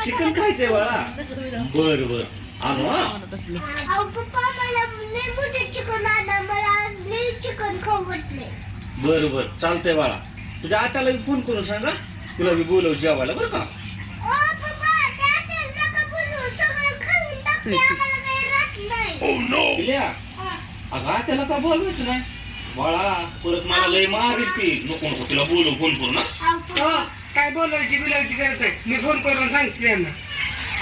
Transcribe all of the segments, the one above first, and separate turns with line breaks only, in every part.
Chicken खायचंय बाळा. बर बर आणू. बर बर चालतंय बाळा. तुझ्या आत्याला फोन करून सांगा तुला मी बोलव जेवायला बरं का. अगं आत्याला का बोलवायचं नाही बाळा. परत मला लय मार येते. नको नको तिला बोलव फोन करू ना.
काय बोलायची बिलायची गरज आहे. मी फोन करून सांगते त्यांना.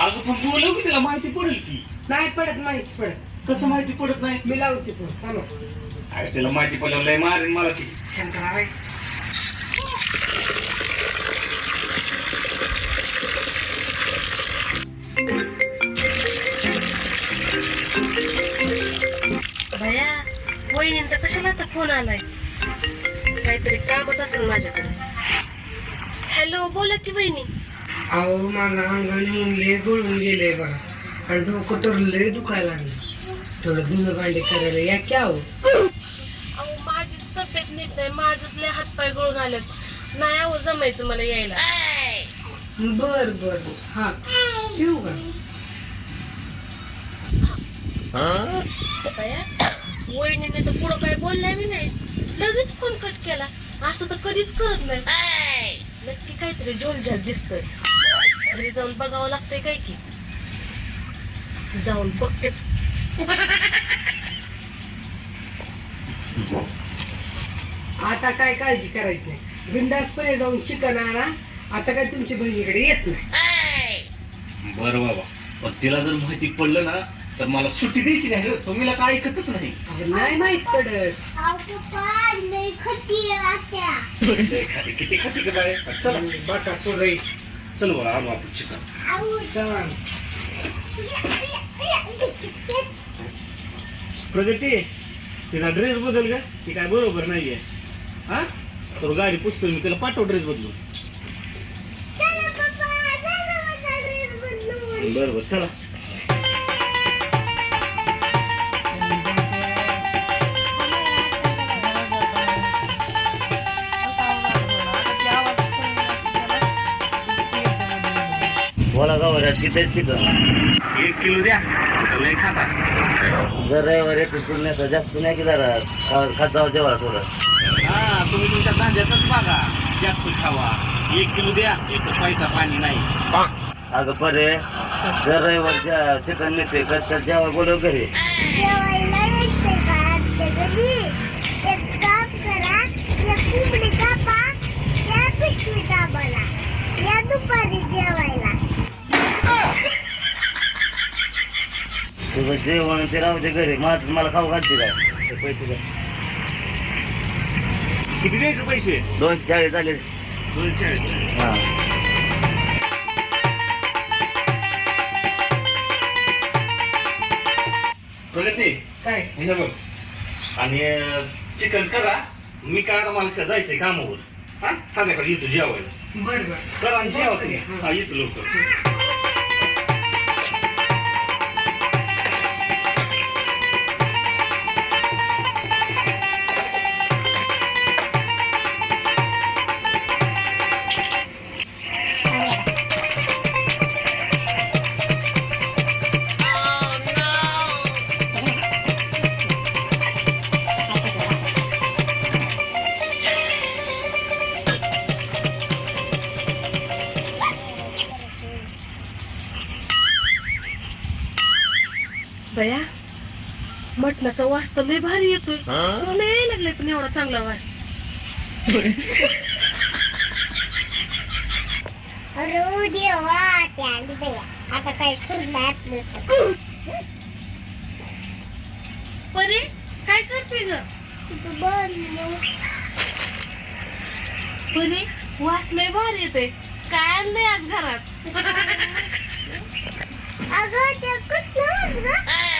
अगं पण बोलव की तिला माहिती पडेल की.
नाही पडत माहिती पडत.
कसं माहिती पडत नाही.
मी लावते फोन. हॅलो
अरे तिला माहिती पडल्यावर लय मारेन मला ती.
शंकराबाई
भया वहिनींचा कशाला आता फोन आलाय. काहीतरी कामच असेल माझ्याकडे. हॅलो बोला की वहिनी.
अहो माझं अंगण मुंगले गळून गेले बघा. आणि डोकं तर लय दुखायला लागलं. थोडं धुणं भांडे करायला या की आहो.
अहो माझीच तब्येत नीट नाही. माझंच लय हातपाय गळून आलेत. नाही अहो जमायचं मला यायला.
बर बर हा ठेवू का.
भया वहिनीने तर पुढं काय बोलल्या मी नाही. लगेच फोन कट केला. असं तर कधीच करत नाही. नक्की काहीतरी झोलझाल दिसतोय. घरी जाऊन बघावं लागतंय काय की. जाऊन बघतेच.
आता काय काळजी करायची नाही. बिंदासपणे जाऊन चिकन आणा. आता काय तुमच्या बहिणीकडे येत नाही.
बरं बाबा पण तिला जर माहिती पडलं ना तर मला सुट्टी द्यायची नाही. तुम्ही काय ऐकतच नाही.
नाही माहित पडत.
किती खाती का बाय. चला
बटा सोडई.
चल बरं आणू आपण चिकन.
चला
प्रगती तिचा ड्रेस बदल का. ती काय बरोबर नाहीये. हा तर गाडी पुसतो मी त्याला पाठव ड्रेस बदलून. बरोबर चला.
बोला गावात किती चिकन.
1 किलो द्या. लय खाता.
जर रविवारी 1 किलो नाही तर जास्त नाही की जरा खात जावं जेवायला थोडं.
हा तुम्ही तुमच्या धांद्यातच बघा. जास्त खावा. 1 किलो द्या. एक पैसा पाणी नाही.
अगं परे जर रविवारच्या चिकन मिळते तर जेव्हा बोलव घरी. तुझं जेवण ते राहू दे घरी. माझं मला खाऊ घालते काय ते पैसे द्या.
किती द्यायचे पैसे.
240 झाले.
240.
हा
प्रगती
काय
हे बघ आणि चिकन करा. मी काय आता मला जायचंय कामावर. हा संध्याकाळी येतो जेवायला.
बर बर
करा आणि जेवा तुम्ही. हा येतो लवकर.
भया मटणाचा वास तर लय भारी येतोय. तुला यायला लागलाय पण एवढा चांगला वास.
अरे देवा आता काय करणार.
परे काय करते ग. परे वास लय भारी येतोय. काय आणलंय आज घरात.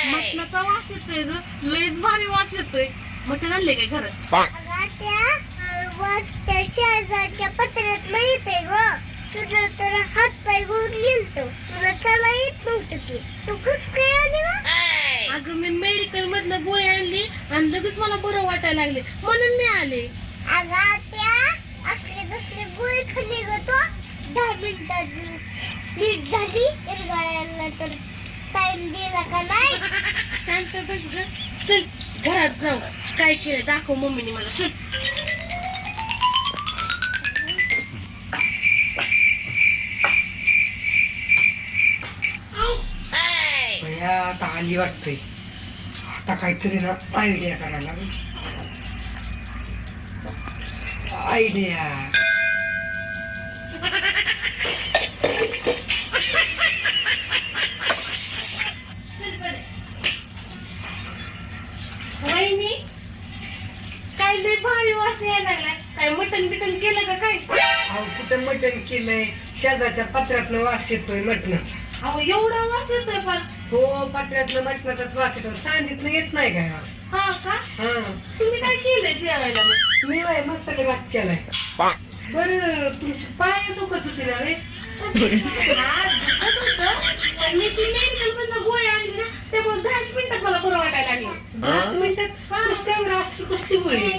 मटणाचा वास येतोय ग. लयच भारी वास येतोय. मटण आणले काय घरात.
शेजारच्या पत्र्यात नाही येते ग. तुझं तर हात पाय गुण गेलतो तुला चला येत नव्हतं की तू कस काय आली ना
अगं मी मेडिकल मधनं गोळी आणली आणि लगेच मला बरं वाटायला लागले म्हणून मी आले.
अगं त्या असले दुसरे गोळी खाल्ली ग तो 10 मिनिटात नीट झाली इरगाळ्याला तर टाइम दिला का नाही.
शांत बस ग. चल घरात जाऊ. काय केलं दाखव मम्मीने मला. चल.
भैया आता आली वाटतंय. आता काहीतरी ना आयडिया करायला आयडिया.
वहिनी काय लय भारी वास यायला लागलाय. काय मटण बिटन केलं का काय?
अहो कुठं मटण केलंय शेजारच्या पत्रातनं वास येतोय मटणाचा.
अहो एवढा वास येतोय पण.
हो पत्र्यातलं मटणाचाच वास येतो सांगितलं येत नाही काय वास.
हा का?
हा
तुम्ही काय केलंय जेवायला मग?
मी बाय मसाले भात केलाय. बरं तुमचे पाय दुखत होते ना रे.
हा, दुखत होतं. पण मी ती मेडिकल मधनं गोळी आणली ना त्यामुळे 10 मिनिटात मला बरं वाटायला लागलं.
10 मिनिटात नुसत्यावर असतो कसली गोळी.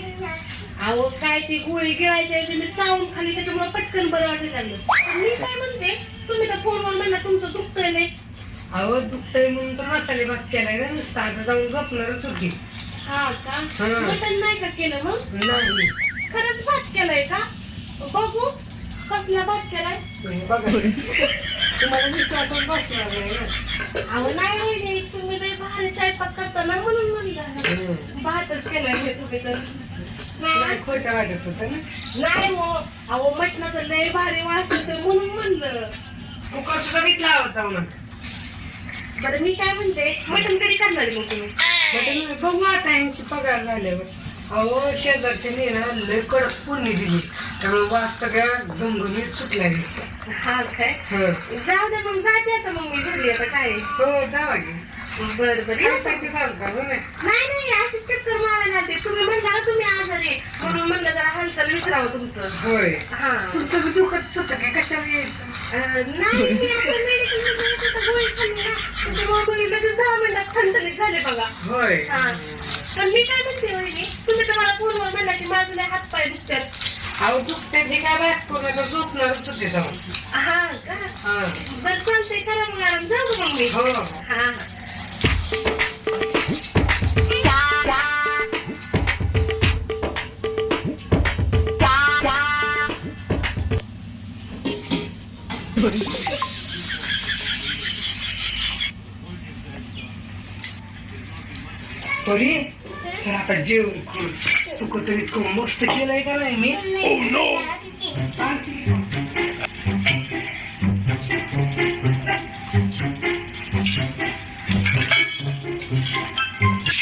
अहो काय ती गोळी गिळायच्या ऐवजी मी चावून खाली त्याच्यामुळे पटकन बरं वाटायला लागलं. मी काय म्हणते तुम्ही तर फोनवर म्हणला तुमचं दुखतंय लय.
अहो दुखतंय म्हणून तर मसाले भात केलाय ना नुसता. आता जाऊन गपणारच होती.
हा का?
हा.
मटण नाही का केलं मग?
नाही
खरंच भात केलाय का? बघू कसला भात केलाय.
बघा तुम्हाला विश्वासच बसणार नाही ना.
अहो नाही होईल तुम्ही लय भारी स्वयंपाक करता ना म्हणून म्हणलं भातच केलाय मी तुम्ही तर.
नाही खोटं वाटत होतं ना.
नाही हो अहो मटणाचं लय भारी वास येतोय म्हणून म्हणलं.
कुकर सुद्धा घेतला हवा जाऊ ना.
बरं मी काय म्हणते मटण कधी करणार मग तुम्ही?
मटण बघू आता यांची पगार झाल्यावर. अहो शेजारच्या मी ना लय कडक पुण्य दिली त्यामुळे वास सगळ्या गमगमीत सुटल्या.
हा काय? जाऊ दे मग जाते आता मग मी घरी आता काय.
हो जावा की.
बरं बरं
काय सांगते चालता हो नाही.
नाही नाही अशी चक्कर मारायला आले. तुम्ही म्हणता ना तुम्ही आजारी आहे. म्हणून म्हणलं जरा हालचाल विचारावं तुमचं.
होय
हा
तुमचं बी दुखत होतं की कशाला यायचं.
नाही मी आता मेडिकल गोळी खाल्ली ना त्याच्यामुळे मी लगेच 10 मिनिटात थंडणीत झाले बघा.
होय
हा पण मी काय म्हणते वहिनी तुम्ही तर मला फोनवर म्हणला की माझं लय हात पाय दुखतात.
अहो दुखत्याची काय बात करू नका झोपणारच होते जाऊन.
हा का?
हा
बरं चालतंय करा मग आराम. जाऊ मग मी.
हो
हा
परी तर आता जेवण करू. सुख तरी इतकं मस्त केलंय का नाही मी.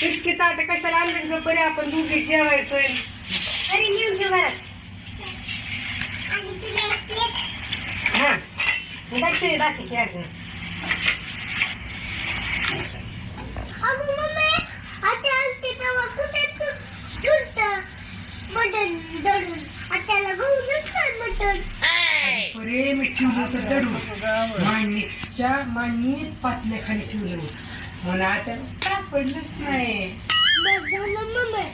इतकी ताट कशाला आणलं ग बरे आपण दोघे जेवायचोय.
अरे नेऊन घे बरं आणि तुला एक प्लेट.
हा दाखते दाखते अगं.
अगं मम्मी आता आलते तेव्हा कुठे ठुलतं मटण दळून आत्याला गहूनच काय मटण.
अरे मी ठेवलं होतं दडून मांडणीत पातल्या खाली ठेवलं होतं. मला आता सापडलंच नाही.
बस झालं मम्मी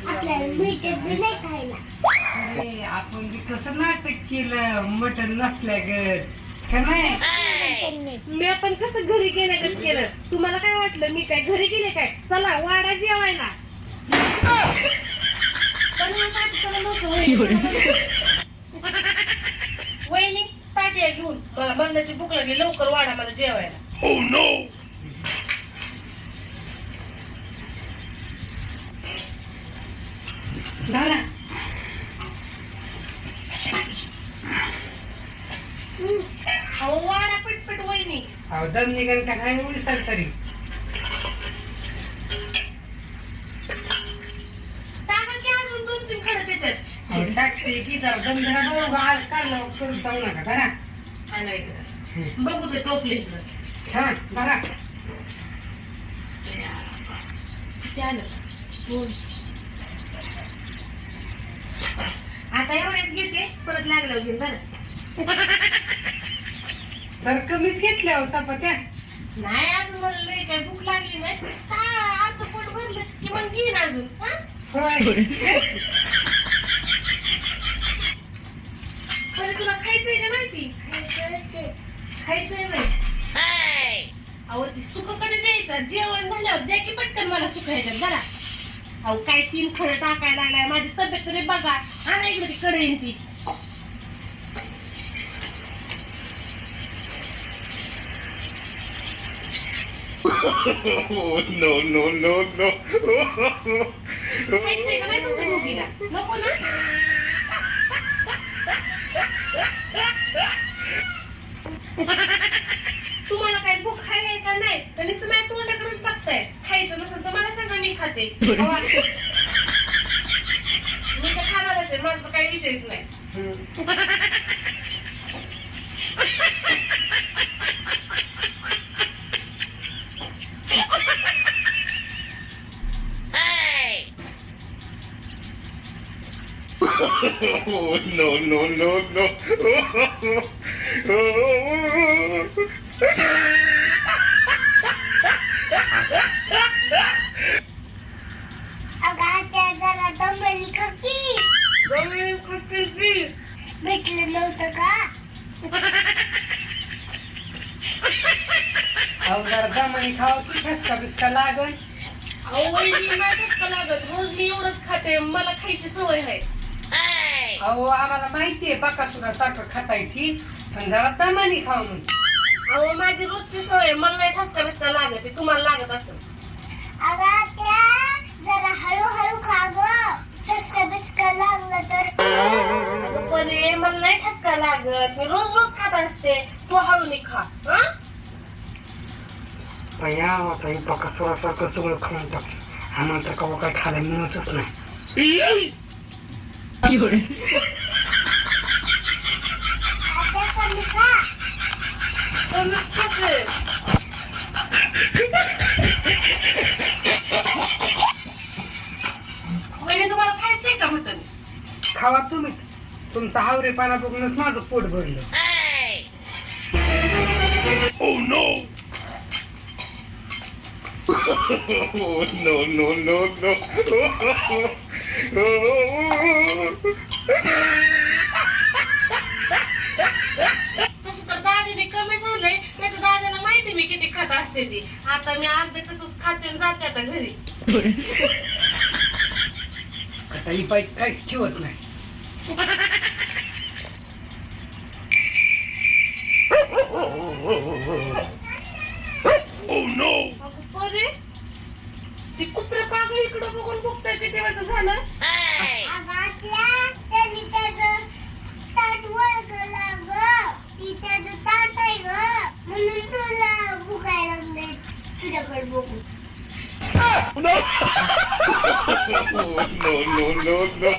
आपल्याला भेटत बी नाही खायला.
अरे आपण बी कसं नाटक केलं मटण नसल्यागत का नाही.
मी आपण कसं घरी गेल्यागत केलं. तुम्हाला काय वाटलं मी काय घरी गेले काय? चला वाडा जेवायला. वहिनी ताट्या घेऊन मला बंदाची भूक लागली. लवकर वाडा मला जेवायला.
झाला
अहो वाडा पटपट वहिनी.
अहो दम निघाल का काय उडसाल तरी.
टाका की अजून 2-3 खडं त्याच्यात.
अहो टाकते की जरा दम जरा डोळं काढलं करून जाऊ नका धरा.
बघू ते टोपले
हा धरा.
किती आलं. आता एवढेच घेते, परत लागल्यावर घेऊन बरं.
तर कमीच घेतल्या हो चपात्या.
नाही अजून मला लई काय भूक लागली नाही. अर्ध पोट भरलं की मग घेईन अजून. हा?
होय.
पण तुला खायचंय का नाही ती? खायचंय नाही. अहो ती सुख कधी द्यायचं? जेवण झाल्यावर द्या की पटकन मला सुख ह्याच्यात जरा. अहो काय 3 खडे टाकायला लागलाय. माझी तब्येत तरी बघा. आणा इकडे ती कढईन ती.
No, no, no, no.
खायचंय का नाही तुमच्या दोघीला? नको ना? तुम्हाला काय भूक आहे का नाही? तर नुसतं माझ्या तोंडाकडेच बघताय. खायचं नसेल तर मला सांगा, मी खाते. खावा. मी तर खाणारच आहे, माझं काही विषयच नाही.
No, no, no, no.
अगं आत्या जरा दमली खाकी
जमीन कुठची?
भेटलं नव्हतं का?
अहो जरा दमानी खावं की ठसका बिस्का लागल.
अहो वहिनी नाही ठसका लागत. रोज मी एवढंच खाते, मला खायची सवय आहे.
अहो आम्हाला माहितीये बकासुरा सारखं खातायची, पण जरा दमानी खाव म्हणजे.
अहो माझी रोजची सवय आहे, मला नाही ठसका बिस्का लागत. ते तुम्हाला लागत असेल.
अगं आत्या जरा हळूहळू खा गं. ठसका बिस्का लागलं तर.
अगं परे, मला नाही ठसका लागत. मी रोज रोज खात असते. तू हळूनी खा. हा?
या आता हे बकासुरा सारखं सगळं खाऊन टाकलं. आम्हाला तर कवा काय खायला मिळतच नाही.
आत्या कमी खा.
कमीच खाते. वहिनी तुम्हाला खायचंय का मटण?
खावा तुम्हीच. तुमचा हावरेपणा बघूनच माझं पोट भरलं.
Oh no. No, no, no, no.
तसं तर दादीने कमी झालंय. त्याच्या दादाला माहिती मी किती खात असते ती. आता मी अर्ध कसंच खाते आणि जाते आता घरी.
आता ही बाई काहीच ठेवत नाही.
Oh no.
अगं परे, ती कुत्र का गं इकडं बघून बघताय किती वेळचं झालं?
अगं आत्या त्यांनी त्याचं ताट वळखलं गं. ती त्याचं ताट आहे गं. म्हणून तुला भुकायला लागले तुझ्याकडे बघून.
No. No, no, no, no.